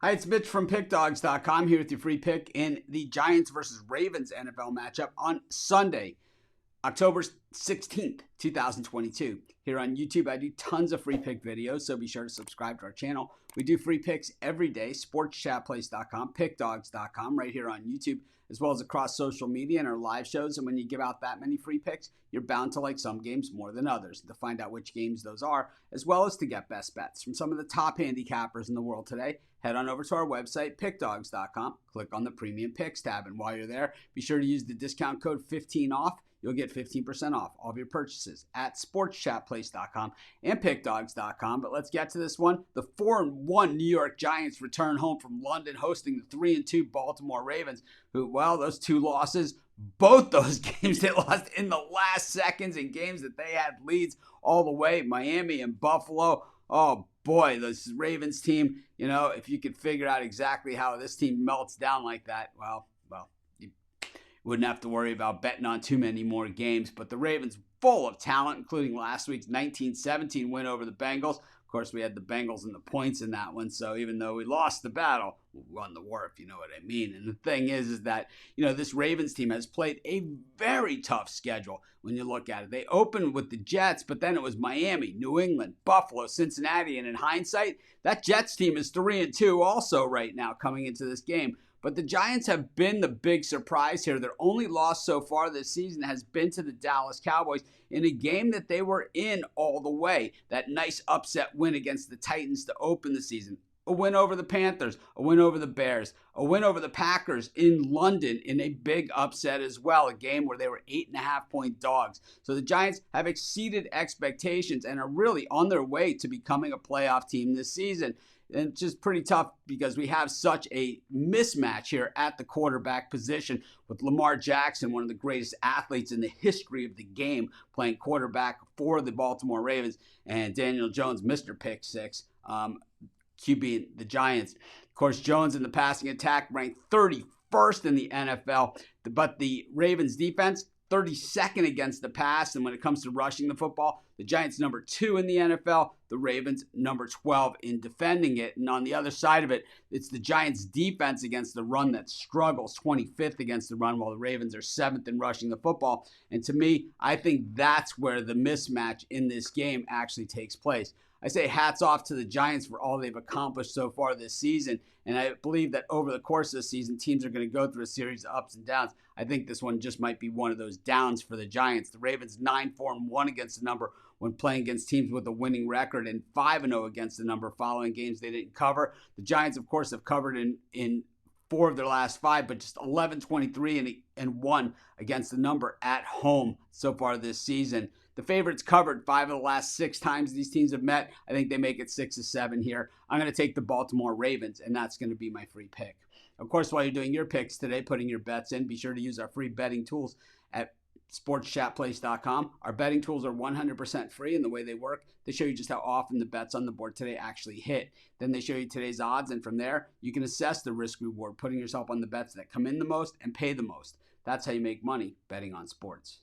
Hi, it's Mitch from Pickdawgz.com here with your free pick in the Giants versus Ravens NFL matchup on Sunday, October 16th, 2022. Here on YouTube, I do tons of free pick videos, so be sure to subscribe to our channel. We do free picks every day, sportschatplace.com, pickdawgz.com, right here on YouTube, as well as across social media and our live shows. And when you give out that many free picks, you're bound to like some games more than others. To find out which games those are, as well as to get best bets from some of the top handicappers in the world today, head on over to our website, pickdawgz.com, click on the Premium Picks tab, and while you're there, be sure to use the discount code 15OFF. You'll get 15% off all of your purchases at sportschatplace.com and pickdawgz.com. But let's get to this one. The 4-1 New York Giants return home from London, hosting the 3-2 Baltimore Ravens, who, well, those two losses, both those games they lost in the last seconds in games that they had leads all the way. Miami and Buffalo. Oh, boy, this Ravens team, if you could figure out exactly how this team melts down like that, well, you wouldn't have to worry about betting on too many more games. But the Ravens, full of talent, including last week's 19-17 win over the Bengals. Of course, we had the Bengals and the points in that one. So even though we lost the battle, we won the war, if you know what I mean. And the thing is that, this Ravens team has played a very tough schedule when you look at it. They opened with the Jets, but then it was Miami, New England, Buffalo, Cincinnati. And in hindsight, that Jets team is 3-2 also right now coming into this game. But the Giants have been the big surprise here. Their only loss so far this season has been to the Dallas Cowboys in a game that they were in all the way. That nice upset win against the Titans to open the season. A win over the Panthers, a win over the Bears, a win over the Packers in London in a big upset as well, a game where they were 8.5-point dogs. So the Giants have exceeded expectations and are really on their way to becoming a playoff team this season. And it's just pretty tough because we have such a mismatch here at the quarterback position with Lamar Jackson, one of the greatest athletes in the history of the game, playing quarterback for the Baltimore Ravens, and Daniel Jones, Mr. Pick Six, QB the Giants. Of course, Jones in the passing attack ranked 31st in the NFL, but the Ravens defense 32nd against the pass. And when it comes to rushing the football, the Giants number 2 in the NFL, the Ravens number 12 in defending it. And on the other side of it, it's the Giants defense against the run that struggles, 25th against the run, while the Ravens are 7th in rushing the football. And to me, I think that's where the mismatch in this game actually takes place. I say hats off to the Giants for all they've accomplished so far this season. And I believe that over the course of the season, teams are going to go through a series of ups and downs. I think this one just might be one of those downs for the Giants. The Ravens 9-4-1 against the number when playing against teams with a winning record, and 5-0 against the number following games they didn't cover. The Giants, of course, have covered in 4 of their last 5, but just 11-23-1 against the number at home so far this season. The favorites covered 5 of the last 6 times these teams have met. I think they make it 6 of 7 here. I'm going to take the Baltimore Ravens, and that's going to be my free pick. Of course, while you're doing your picks today, putting your bets in, be sure to use our free betting tools at sportschatplace.com. Our betting tools are 100% free, and the way they work, they show you just how often the bets on the board today actually hit. Then they show you today's odds, and from there, you can assess the risk reward, putting yourself on the bets that come in the most and pay the most. That's how you make money betting on sports.